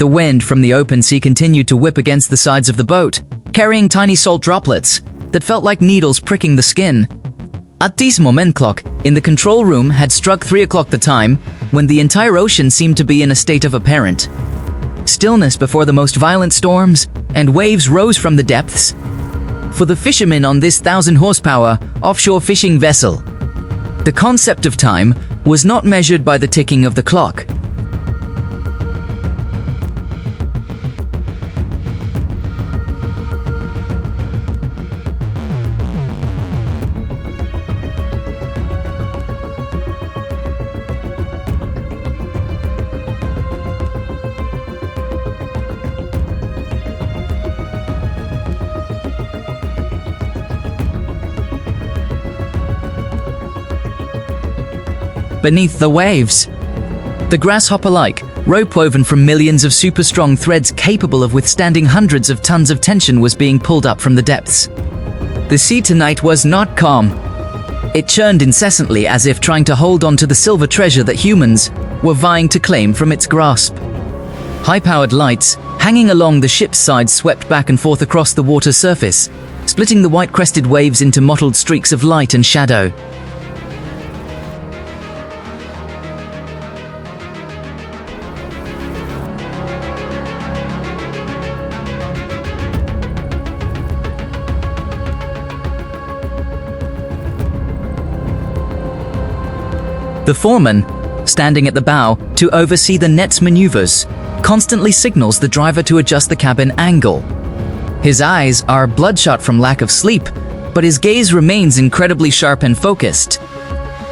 The wind from the open sea continued to whip against the sides of the boat, carrying tiny salt droplets that felt like needles pricking the skin. At this moment, clock in the control room had struck 3 o'clock, the time when the entire ocean seemed to be in a state of apparent stillness before the most violent storms, and waves rose from the depths. For the fishermen on this 1,000-horsepower offshore fishing vessel, the concept of time was not measured by the ticking of the clock. Beneath the waves, the grasshopper-like rope woven from millions of super-strong threads capable of withstanding hundreds of tons of tension was being pulled up from the depths. The sea tonight was not calm. It churned incessantly, as if trying to hold on to the silver treasure that humans were vying to claim from its grasp. High-powered lights hanging along the ship's sides swept back and forth across the water's surface, splitting the white-crested waves into mottled streaks of light and shadow. The foreman, standing at the bow to oversee the net's maneuvers, constantly signals the driver to adjust the cabin angle. His eyes are bloodshot from lack of sleep, but his gaze remains incredibly sharp and focused.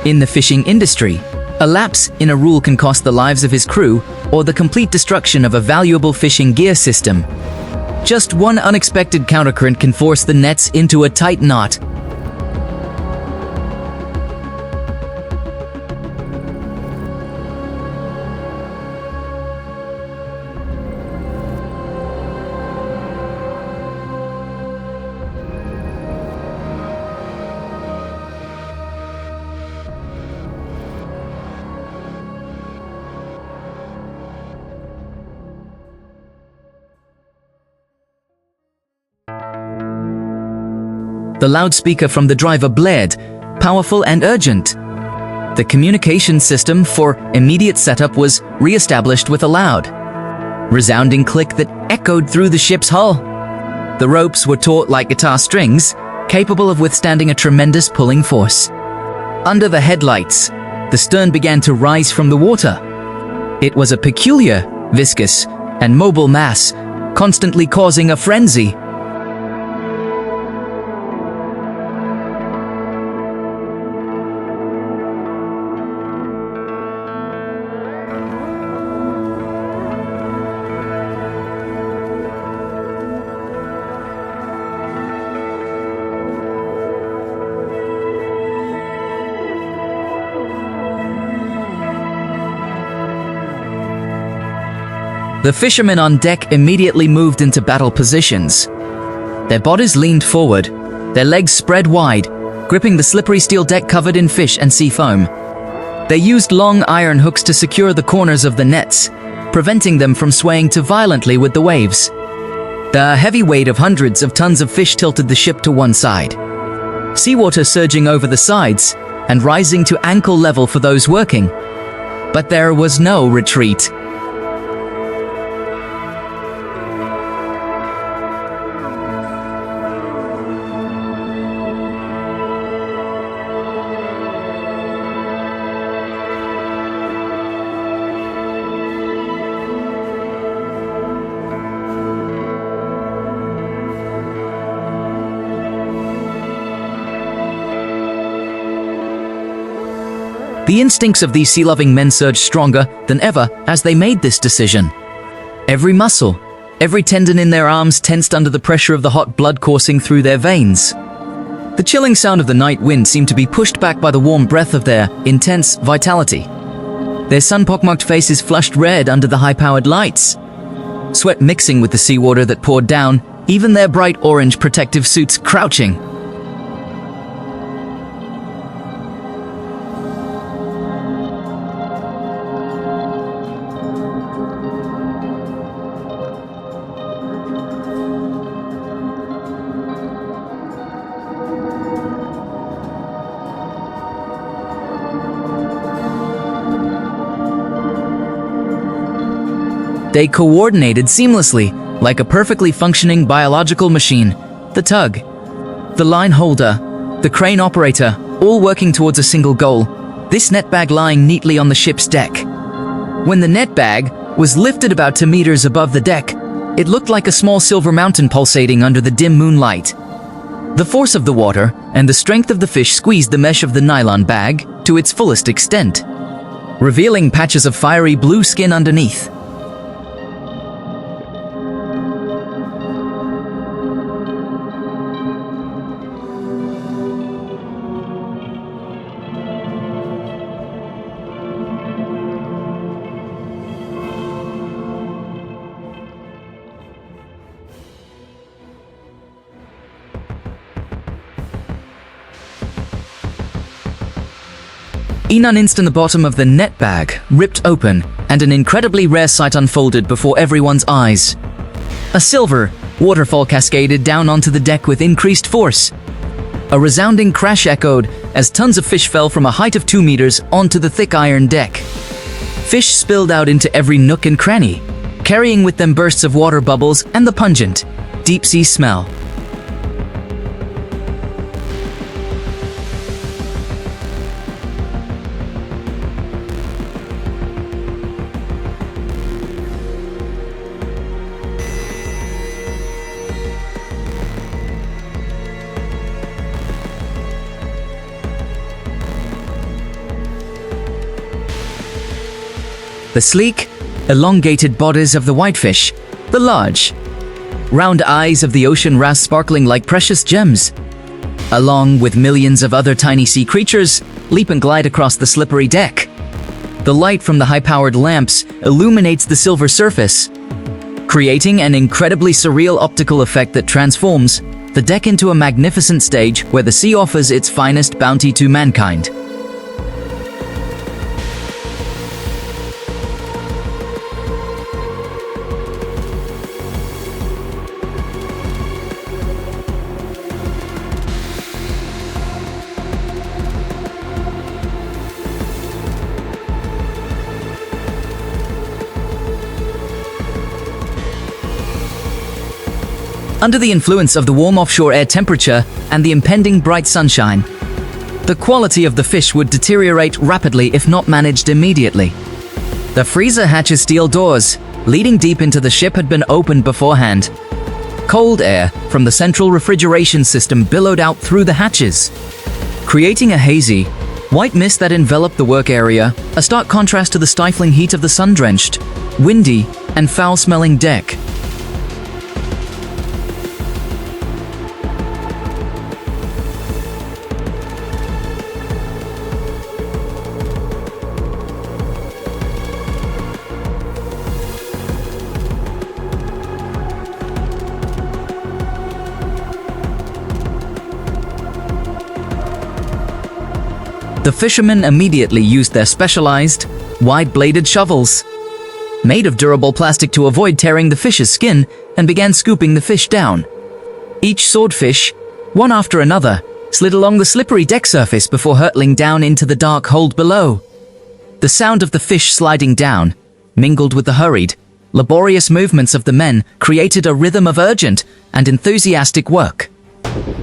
In the fishing industry, a lapse in a rule can cost the lives of his crew or the complete destruction of a valuable fishing gear system. Just one unexpected countercurrent can force the nets into a tight knot. The loudspeaker from the driver blared, powerful and urgent. The communication system for immediate setup was re-established with a loud, resounding click that echoed through the ship's hull. The ropes were taut like guitar strings, capable of withstanding a tremendous pulling force. Under the headlights, the stern began to rise from the water. It was a peculiar, viscous, and mobile mass, constantly causing a frenzy. The fishermen on deck immediately moved into battle positions. Their bodies leaned forward, their legs spread wide, gripping the slippery steel deck covered in fish and sea foam. They used long iron hooks to secure the corners of the nets, preventing them from swaying too violently with the waves. The heavy weight of hundreds of tons of fish tilted the ship to one side, seawater surging over the sides and rising to ankle level for those working. But there was no retreat. The instincts of these sea-loving men surged stronger than ever as they made this decision. Every muscle, every tendon in their arms tensed under the pressure of the hot blood coursing through their veins. The chilling sound of the night wind seemed to be pushed back by the warm breath of their intense vitality. Their sun-pockmarked faces flushed red under the high-powered lights, sweat mixing with the seawater that poured down, even their bright orange protective suits crouching. They coordinated seamlessly, like a perfectly functioning biological machine. The tug, the line holder, the crane operator, all working towards a single goal, this net bag lying neatly on the ship's deck. When the net bag was lifted about 2 meters above the deck, it looked like a small silver mountain pulsating under the dim moonlight. The force of the water and the strength of the fish squeezed the mesh of the nylon bag to its fullest extent, revealing patches of fiery blue skin underneath. In an instant, the bottom of the net bag ripped open, and an incredibly rare sight unfolded before everyone's eyes. A silver waterfall cascaded down onto the deck with increased force. A resounding crash echoed as tons of fish fell from a height of 2 meters onto the thick iron deck. Fish spilled out into every nook and cranny, carrying with them bursts of water bubbles and the pungent, deep-sea smell. The sleek, elongated bodies of the whitefish, the large, round eyes of the ocean wrasse sparkling like precious gems, along with millions of other tiny sea creatures, leap and glide across the slippery deck. The light from the high-powered lamps illuminates the silver surface, creating an incredibly surreal optical effect that transforms the deck into a magnificent stage where the sea offers its finest bounty to mankind. Under the influence of the warm offshore air temperature and the impending bright sunshine, the quality of the fish would deteriorate rapidly if not managed immediately. The freezer hatch's steel doors, leading deep into the ship, had been opened beforehand. Cold air from the central refrigeration system billowed out through the hatches, creating a hazy, white mist that enveloped the work area, a stark contrast to the stifling heat of the sun-drenched, windy, and foul-smelling deck. The fishermen immediately used their specialized, wide-bladed shovels, made of durable plastic to avoid tearing the fish's skin, and began scooping the fish down. Each swordfish, one after another, slid along the slippery deck surface before hurtling down into the dark hold below. The sound of the fish sliding down, mingled with the hurried, laborious movements of the men, created a rhythm of urgent and enthusiastic work.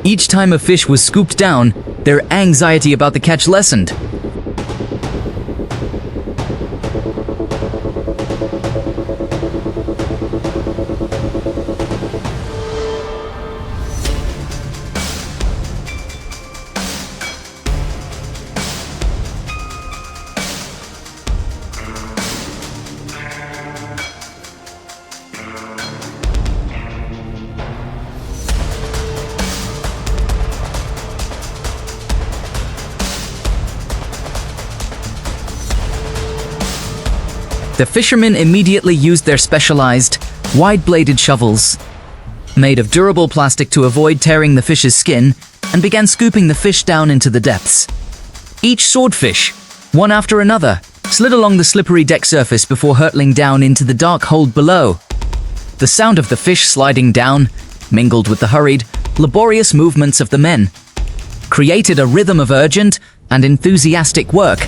Each time a fish was scooped down, their anxiety about the catch lessened. The fishermen immediately used their specialized, wide-bladed shovels, made of durable plastic to avoid tearing the fish's skin, and began scooping the fish down into the depths. Each swordfish, one after another, slid along the slippery deck surface before hurtling down into the dark hold below. The sound of the fish sliding down, mingled with the hurried, laborious movements of the men, created a rhythm of urgent and enthusiastic work.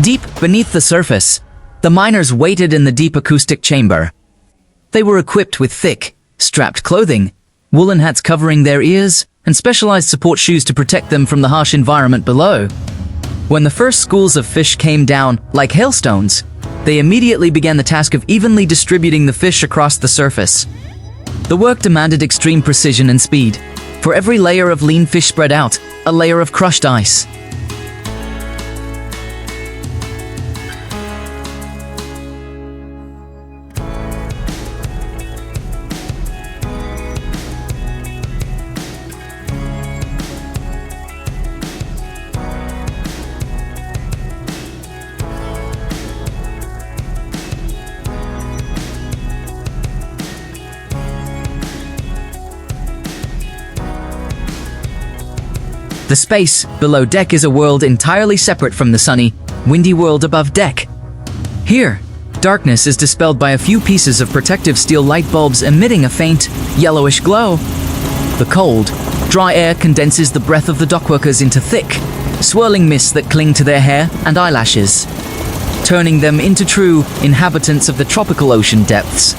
Deep beneath the surface, the miners waited in the deep acoustic chamber. They were equipped with thick, strapped clothing, woolen hats covering their ears, and specialized support shoes to protect them from the harsh environment below. When the first schools of fish came down, like hailstones, they immediately began the task of evenly distributing the fish across the surface. The work demanded extreme precision and speed. For every layer of lean fish spread out, a layer of crushed ice. The space below deck is a world entirely separate from the sunny, windy world above deck. Here, darkness is dispelled by a few pieces of protective steel light bulbs emitting a faint, yellowish glow. The cold, dry air condenses the breath of the dockworkers into thick, swirling mists that cling to their hair and eyelashes, turning them into true inhabitants of the tropical ocean depths.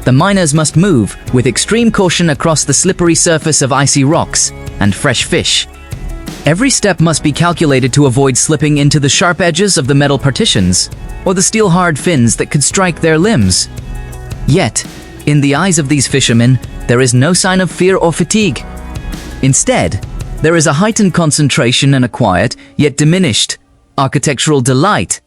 The miners must move with extreme caution across the slippery surface of icy rocks and fresh fish. Every step must be calculated to avoid slipping into the sharp edges of the metal partitions or the steel-hard fins that could strike their limbs. Yet, in the eyes of these fishermen, there is no sign of fear or fatigue. Instead, there is a heightened concentration and a quiet, yet diminished, architectural delight.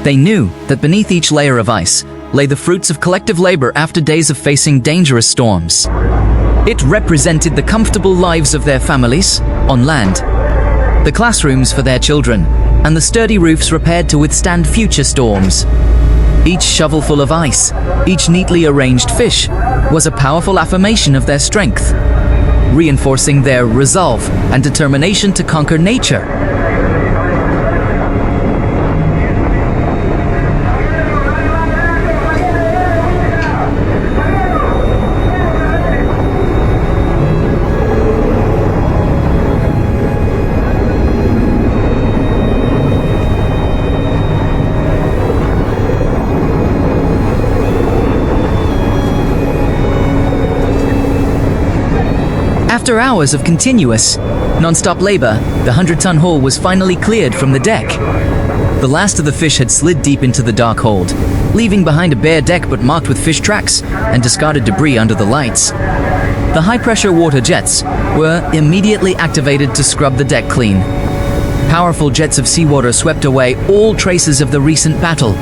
They knew that beneath each layer of ice lay the fruits of collective labor after days of facing dangerous storms. It represented the comfortable lives of their families on land, the classrooms for their children, and the sturdy roofs repaired to withstand future storms. Each shovelful of ice, each neatly arranged fish, was a powerful affirmation of their strength, reinforcing their resolve and determination to conquer nature. After hours of continuous, non-stop labor, the 100-ton hull was finally cleared from the deck. The last of the fish had slid deep into the dark hold, leaving behind a bare deck but marked with fish tracks and discarded debris under the lights. The high-pressure water jets were immediately activated to scrub the deck clean. Powerful jets of seawater swept away all traces of the recent battle.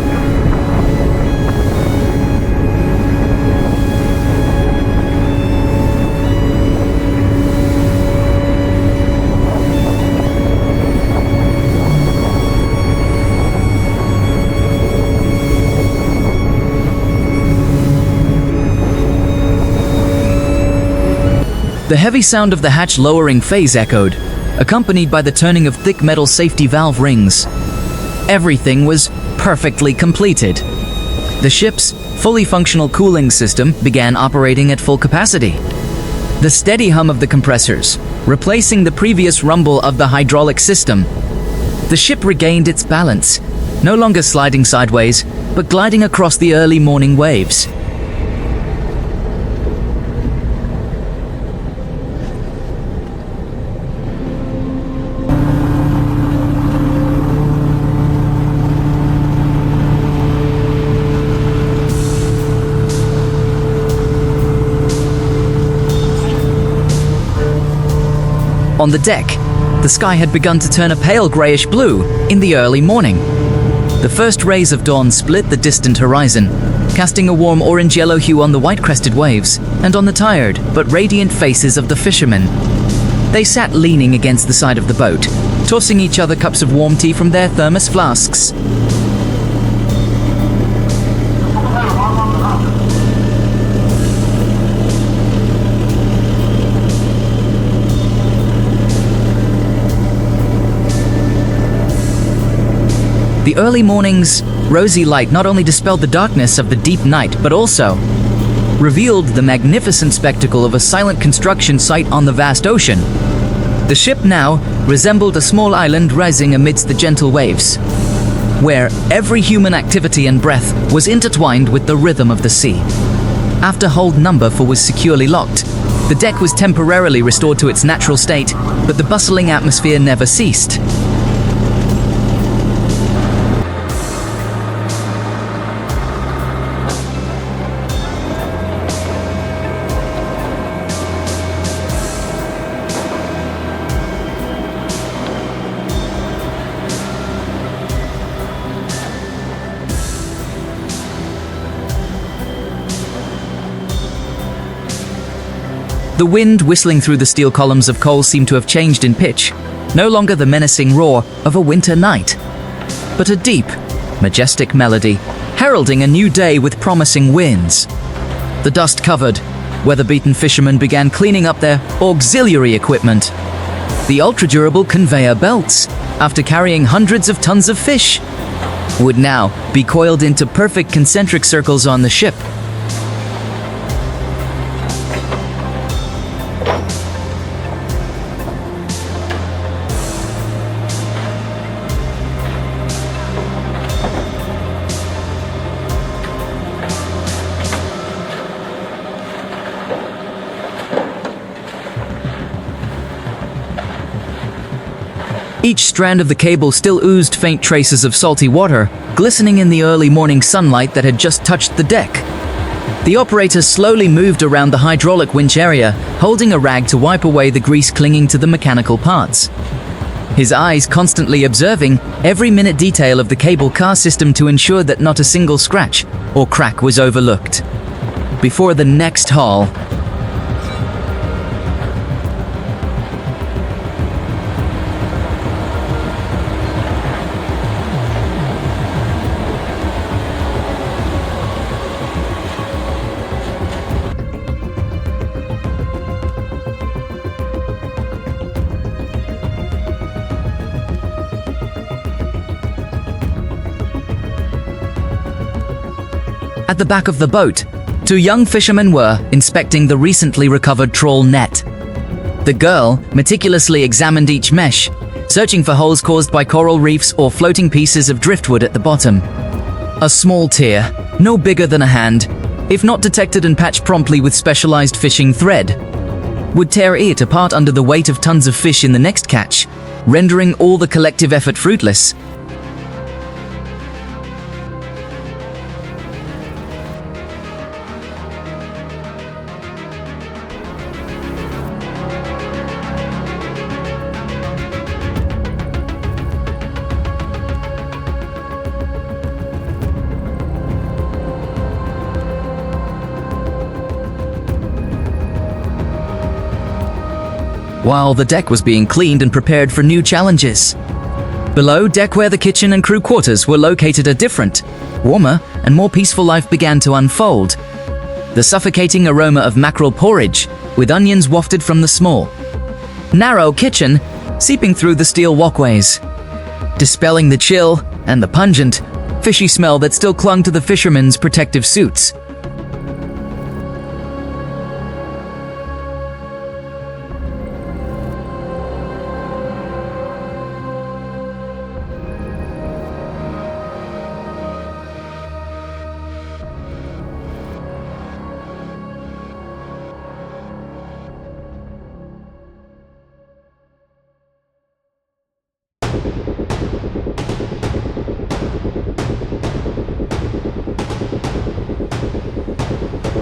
The heavy sound of the hatch lowering phase echoed, accompanied by the turning of thick metal safety valve rings. Everything was perfectly completed. The ship's fully functional cooling system began operating at full capacity. The steady hum of the compressors, replacing the previous rumble of the hydraulic system. The ship regained its balance, no longer sliding sideways, but gliding across the early morning waves. On the deck, the sky had begun to turn a pale grayish blue in the early morning. The first rays of dawn split the distant horizon, casting a warm orange-yellow hue on the white-crested waves and on the tired but radiant faces of the fishermen. They sat leaning against the side of the boat, tossing each other cups of warm tea from their thermos flasks. The early morning's rosy light not only dispelled the darkness of the deep night, but also revealed the magnificent spectacle of a silent construction site on the vast ocean. The ship now resembled a small island rising amidst the gentle waves, where every human activity and breath was intertwined with the rhythm of the sea. After hold number 4 was securely locked, the deck was temporarily restored to its natural state, but the bustling atmosphere never ceased. The wind whistling through the steel columns of coal seemed to have changed in pitch, no longer the menacing roar of a winter night, but a deep, majestic melody, heralding a new day with promising winds. The dust-covered, weather-beaten fishermen began cleaning up their auxiliary equipment. The ultra-durable conveyor belts, after carrying hundreds of tons of fish, would now be coiled into perfect concentric circles on the ship. Each strand of the cable still oozed faint traces of salty water, glistening in the early morning sunlight that had just touched the deck. The operator slowly moved around the hydraulic winch area, holding a rag to wipe away the grease clinging to the mechanical parts. His eyes constantly observing every minute detail of the cable car system to ensure that not a single scratch or crack was overlooked. Before the next haul, at the back of the boat, 2 young fishermen were inspecting the recently recovered trawl net. The girl meticulously examined each mesh, searching for holes caused by coral reefs or floating pieces of driftwood at the bottom. A small tear, no bigger than a hand, if not detected and patched promptly with specialized fishing thread, would tear it apart under the weight of tons of fish in the next catch, rendering all the collective effort fruitless. While the deck was being cleaned and prepared for new challenges. Below deck, where the kitchen and crew quarters were located, a different, warmer, and more peaceful life began to unfold. The suffocating aroma of mackerel porridge, with onions wafted from the small, narrow kitchen, seeping through the steel walkways, dispelling the chill and the pungent, fishy smell that still clung to the fishermen's protective suits.